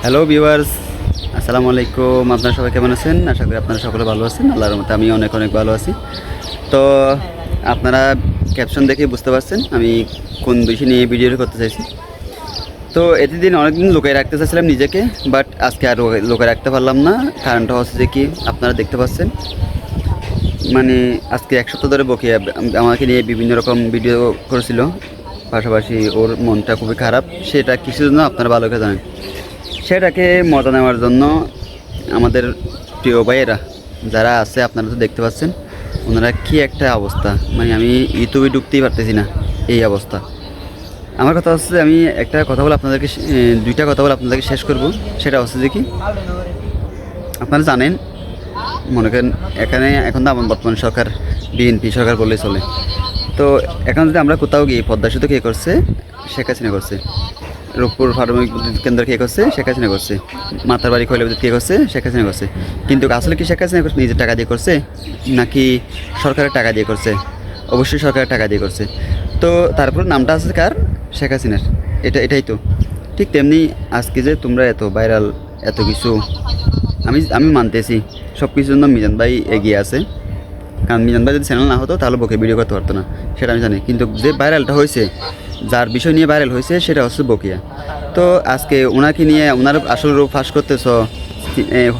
Hello viewers, আসসালামু আলাইকুম। আপনারা সবাই কেমন আছেন? আশা করি আপনারা সকলে ভালো আছেন। আল্লাহর রহমতে আমি অনেক অনেক ভালো আছি। তো আপনারা ক্যাপশন দেখে বুঝতে পারছেন আমি কোন বিষয় নিয়ে ভিডিওটা করতে চাইছি। তো এতদিন অনেকদিন লুকিয়ে রাখতে চাইছিলাম নিজেকে, বাট আজকে আর লুকিয়ে রাখতে পারলাম না। কারণটা হচ্ছে যে কি, আপনারা দেখতে পাচ্ছেন মানে আজকে এক সপ্তাহ ধরে বকিয়া আমাকে নিয়ে বিভিন্ন রকম ভিডিও করেছিল। পাশাপাশি ওর মনটা খুবই খারাপ, সেটা কিসের জন্য আপনারা ভালো করে জানেন। সেটাকে মজা নেওয়ার জন্য আমাদের প্রিয় ভাইয়েরা যারা আছে, আপনারা তো দেখতে পাচ্ছেন ওনারা কী একটা অবস্থা, মানে আমি ইউটিউবে ঢুকতেই পারতেছি না, এই অবস্থা। আমার কথা হচ্ছে, আমি একটা কথা বলে আপনাদেরকে দুইটা কথা বলে আপনাদেরকে শেষ করব। সেটা হচ্ছে যে কি, আপনারা জানেন, মনে করেন এখানে এখন তো আমার বর্তমান সরকার বিএনপি সরকার বললেই চলে। তো এখন যদি আমরা কোথাও গিয়ে পদ্মা সেতু কে করছে, শেখ হাসিনা করছে। রূপপুর পারমাণবিক বিদ্যুৎ কেন্দ্র কে করছে, শেখ হাসিনা করছে। মাতার বাড়ি খৈলা বিদ্যুৎ কে করছে, শেখ হাসিনা করছে। কিন্তু আসলে কি শেখ হাসিনা নিজের টাকা দিয়ে করছে নাকি সরকারের টাকা দিয়ে করছে? অবশ্যই সরকারের টাকা দিয়ে করছে। তো তারপর নামটা আছে কার? শেখ হাসিনার। এটাই তো। ঠিক তেমনি আজকে যে তোমরা এত ভাইরাল, এত কিছু, আমি আমি মানতেছি সব কিছুর জন্য মিজান ভাই এগিয়ে আছে। কারণ মিজান ভাই যদি চ্যানেল না হতো তাহলে বকে ভিডিও করতে পারতো না, সেটা আমি জানি। কিন্তু যে ভাইরালটা হয়েছে, যার বিষয় নিয়ে ভাইরাল হয়েছে, সেটা হচ্ছে বকিয়া। তো আজকে ওনাকে নিয়ে ওনার আসল রূপ ফাঁস করতেছ,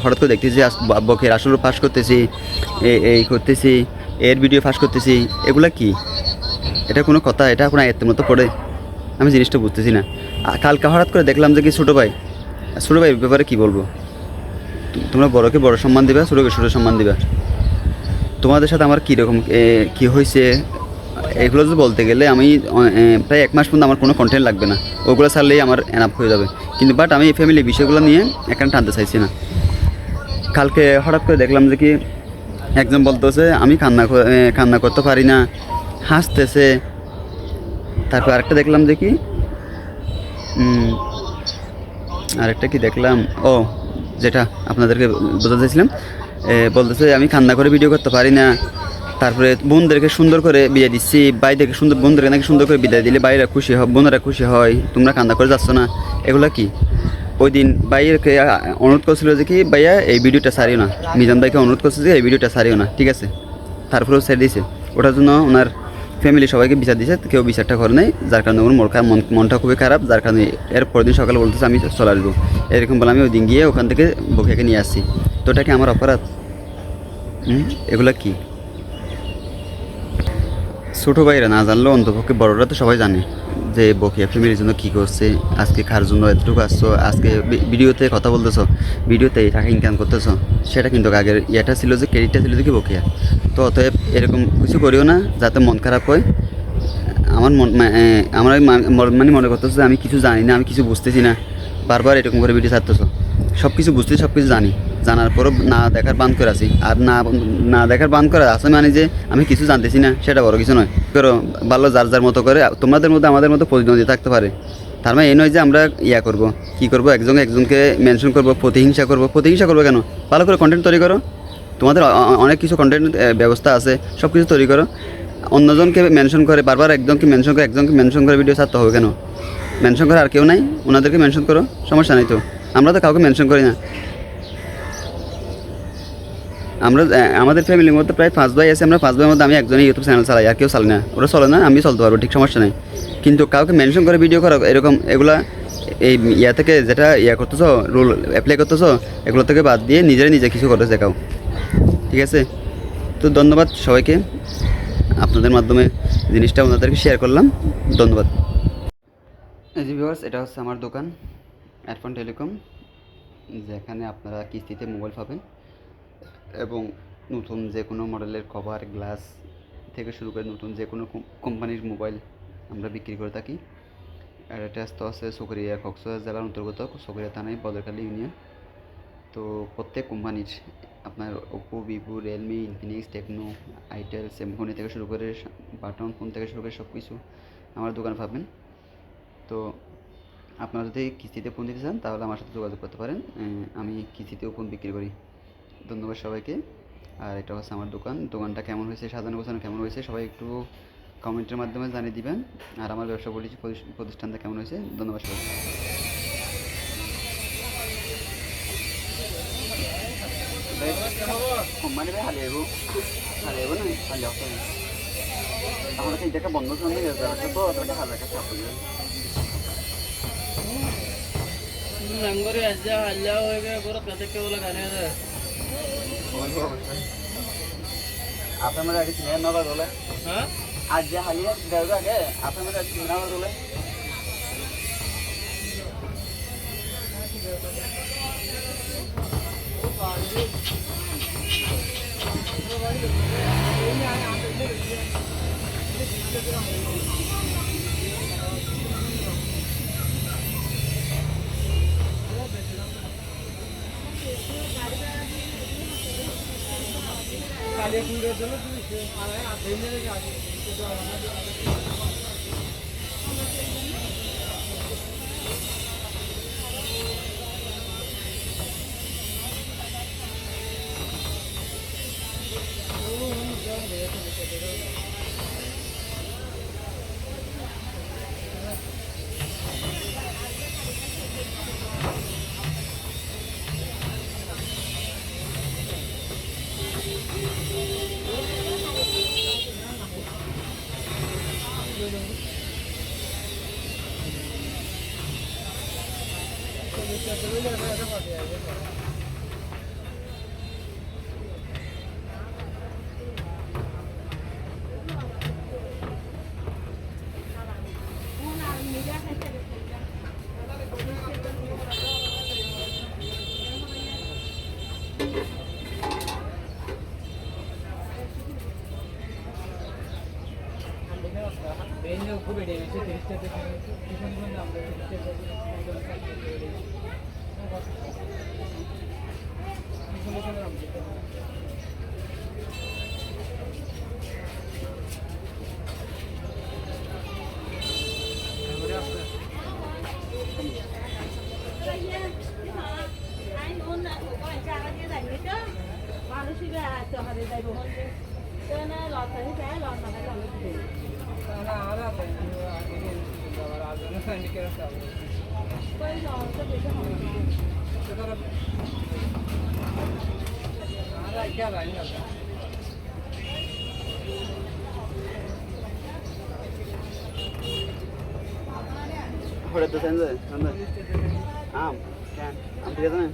হঠাৎ করে দেখতেছি বকের আসল রূপ ফাঁস করতেছি, এই করতেছি, এর ভিডিও ফাঁস করতেছি। এগুলা কি? এটা কোনো কথা? এটা কোনো আয়ত্তের মতো পড়ে? আমি জিনিসটা বুঝতেছি না। কালকে হঠাৎ করে দেখলাম যে কি ছোটো ভাই ব্যাপারে কি বলবো। তোমরা বড়কে বড় সম্মান দিবা, ছোটোকে ছোটো সম্মান দিবা। তোমাদের সাথে আমার কীরকম কী হয়েছে, এগুলো যদি বলতে গেলে আমি প্রায় এক মাস পর্যন্ত আমার কোনো কন্টেন্ট লাগবে না, ওগুলো ছাড়লেই আমার এনাফ হয়ে যাবে। কিন্তু বাট আমি এই ফ্যামিলি বিষয়গুলো নিয়ে এখানে টানতে চাইছি না। কালকে হঠাৎ করে দেখলাম যে কি, একজন বলতেছে আমি কান্না করতে পারি না, হাসতেছে। তারপর আরেকটা দেখলাম যে কি, আরেকটা কি দেখলাম, ও যেটা আপনাদেরকে বোঝাতে চাইছিলাম, বলতেছে আমি কান্না করে ভিডিও করতে পারি না। তারপরে বোনদেরকে সুন্দর করে বিয়ে দিচ্ছি, ভাইদেরকে সুন্দর, বোনদেরকে নাকি সুন্দর করে বিদায় দিলে ভাইরা খুশি হয়, বোনেরা খুশি হয়, তোমরা কান্না করে যাচ্ছ না। এগুলো কি? ওই দিন ভাইয়েরকে অনুরোধ করছিল যে কি, ভাইয়া এই ভিডিওটা ছাড়িও না। মিজান ভাইকে অনুরোধ করছে যে এই ভিডিওটা ছাড়িও না, ঠিক আছে। তারপরেও ছেড়ে দিয়েছে। ওটার জন্য ওনার ফ্যামিলি সবাইকে বিচার দিয়েছে, কেউ বিচারটা করে নাই, যার কারণে ওর মনটা খুবই খারাপ। যার কারণে এর পরের দিন সকালে বলতেছে আমি চলে আসবো, এরকম বলে আমি ওই দিন গিয়ে ওখান থেকে বকেকে নিয়ে আসছি। তো এটা কি আমার অপরাধ? এগুলা কি? ছোটো ভাইরা না জানলেও অন্তপক্ষে বড়রা তো সবাই জানে যে বকিয়া ফ্যামিলির জন্য কী করছে, আজকে খার জন্য এতটুকু আসছো, আজকে ভিডিওতে কথা বলতেছো, ভিডিওতে টাকা ইনকাম করতেছো। সেটা কিন্তু আগের ইয়েটা ছিল যে, ক্রেডিটটা ছিল যে কি বকিয়া। তো অতএব এরকম কিছু করিও না যাতে মন খারাপ হয়। আমার আমার মানে মনে করতেছো যে আমি কিছু জানি না, আমি কিছু বুঝতেছি না, বারবার এরকম করে ভিডিও ছাড়তেছো। সব কিছু বুঝতেছি, সব কিছু জানি, জানার পরও না দেখার বান করে আছি। আর না দেখার বান করে আছে মানে যে আমি কিছু জানতেছি না, সেটা বড় কিছু নয়। করো ভালো, যার যার মতো করে। তোমাদের মধ্যে আমাদের মতো প্রতিদ্বন্দ্বী থাকতে পারে, তার মানে এই নয় যে আমরা করব, কী করবো, একজনকে মেনশন করবো, প্রতিহিংসা করবো কেন? ভালো করে কন্টেন্ট তৈরি করো। তোমাদের অনেক কিছু কন্টেন্ট ব্যবস্থা আছে, সব কিছু তৈরি করো। অন্যজনকে মেনশন করে, বারবার একজনকে মেনশন করে ভিডিও ছাড়তে হবে কেন? মেনশন করে আর কেউ নাই, ওনাদেরকে মেনশন করো, সমস্যা নেই তো। আমরা তো কাউকে মেনশন করি না। আমরা আমাদের ফ্যামিলির মধ্যে প্রায় 5 ভাই আছে, আমরা 5 ভাইয়ের মধ্যে আমি একজনই ইউটিউব চ্যানেল চালাই, আর কেউ চালাই না। ওরা চলে না, আমি চলতে পারবো, ঠিক সমস্যা নেই। কিন্তু কাউকে মেনশন করে ভিডিও করো এরকম, এগুলা এই থেকে যেটা করতেছো, রুল অ্যাপ্লাই করতেছো, এগুলো থেকে বাদ দিয়ে নিজে কিছু করে দেখাও, ঠিক আছে? তো ধন্যবাদ সবাইকে, আপনাদের মাধ্যমে জিনিসটা ওনাদেরকে শেয়ার করলাম। ধন্যবাদ। এই যে ভিউয়ার্স, এটা হচ্ছে আমার দোকান এরফান টেলিকম, যেখানে আপনারা কিস্তিতে মোবাইল পাবেন এবং নতুন যে কোনো মডেলের কভার, গ্লাস থেকে শুরু করে নতুন যে কোনো কোম্পানির মোবাইল আমরা বিক্রি করে থাকি। অ্যাড্রেস তো আছে চকরিয়া, কক্সবাজার জেলার অন্তর্গত চকরিয়া থানায়, বদরখালী ইউনিয়ন। তো প্রত্যেক কোম্পানির আপনার Oppo, Vivo, Realme, Infinix, Tecno, itel, Samsung থেকে শুরু করে বাটন ফোন থেকে শুরু করে সব কিছু আমার দোকানে পাবেন। তো আপনারা যদি কিস্তিতে ফোন দিতে চান তাহলে আমার সাথে যোগাযোগ করতে পারেন, আমি কিস্তিতেও ফোন বিক্রি করি। ধন্যবাদ সবাইকে। আর এটা হচ্ছে আমার দোকানটা কেমন হয়েছে, সাজানো গোছানো কেমন হয়েছে, সবাই একটু কমেন্টের মাধ্যমে জানিয়ে দিবেন। আর আমার ব্যবসা প্রতিষ্ঠানটা কেমন হয়েছে। ধন্যবাদ সবাই। কোম্পানি ভাই হারিয়ে যাবো না হারিয়ে আসতে হবে তাহলে সেই জায়গা বন্ধ শুনতে গেছে তো ওদেরকে হাজার কাছে আপনি नंबर ऐसा हल्ला होएगा पूरा कदे के बोला गाने है আপনার মধ্যে আগে চিনে নেওয়া বলে हाँ আজ যে হালিয়া দেওয়া আগে আপনার মধ্যে আগে চিনে নেওয়া বলে खाली पूरे चलो तू आए आते ही नहीं आगे खूब बेटे ऐसे तिरिस्ते थे किसान को नाम दे तिरिस्ते क्या भाई Ahora te sientes, ¿dónde? ¿Qué? ¿Antes de nada?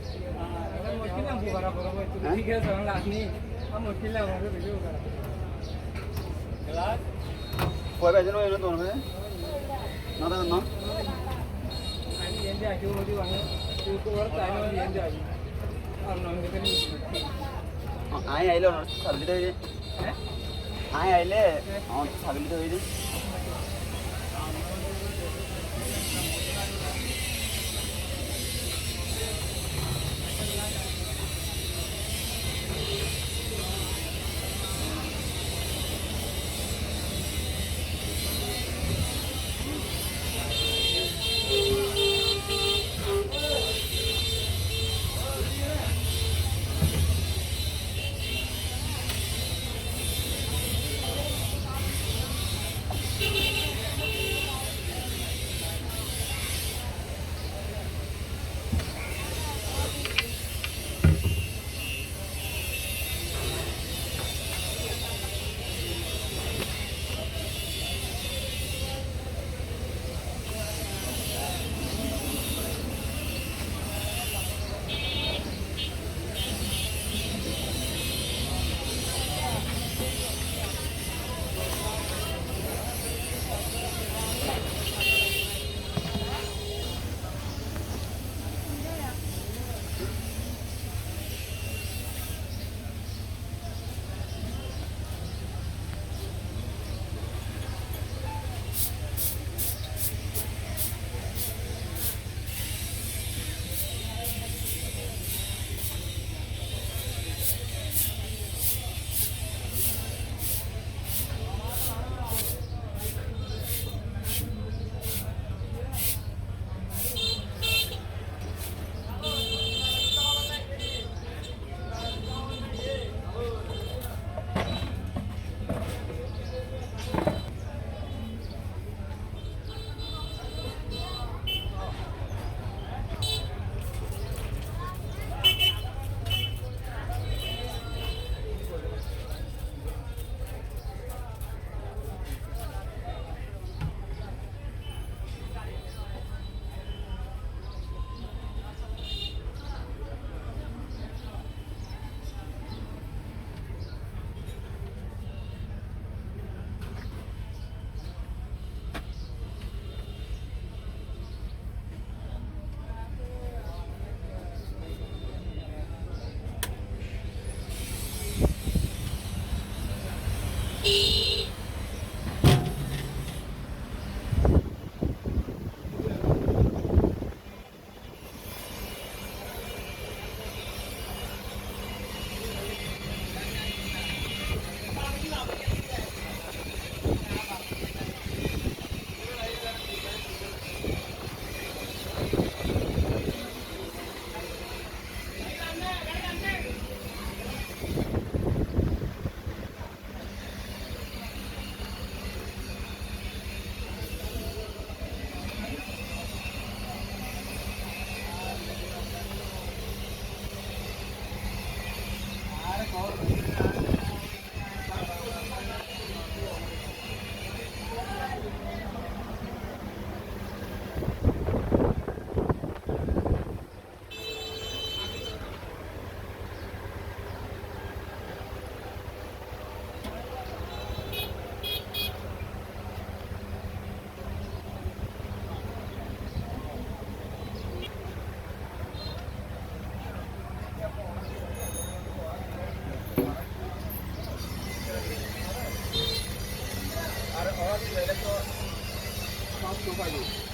मुश्किल है बुखारा पर ठीक है समझ लानी हम मुश्किल है हमारे वीडियो करा class ¿Fue a no no no no no no आणि यांचे आजी होती वांगे तू वर चालू यांचे आजी और नॉन वेज आए आइले और साबित हो हैं आए आइले और साबित हो गई তো পাইবো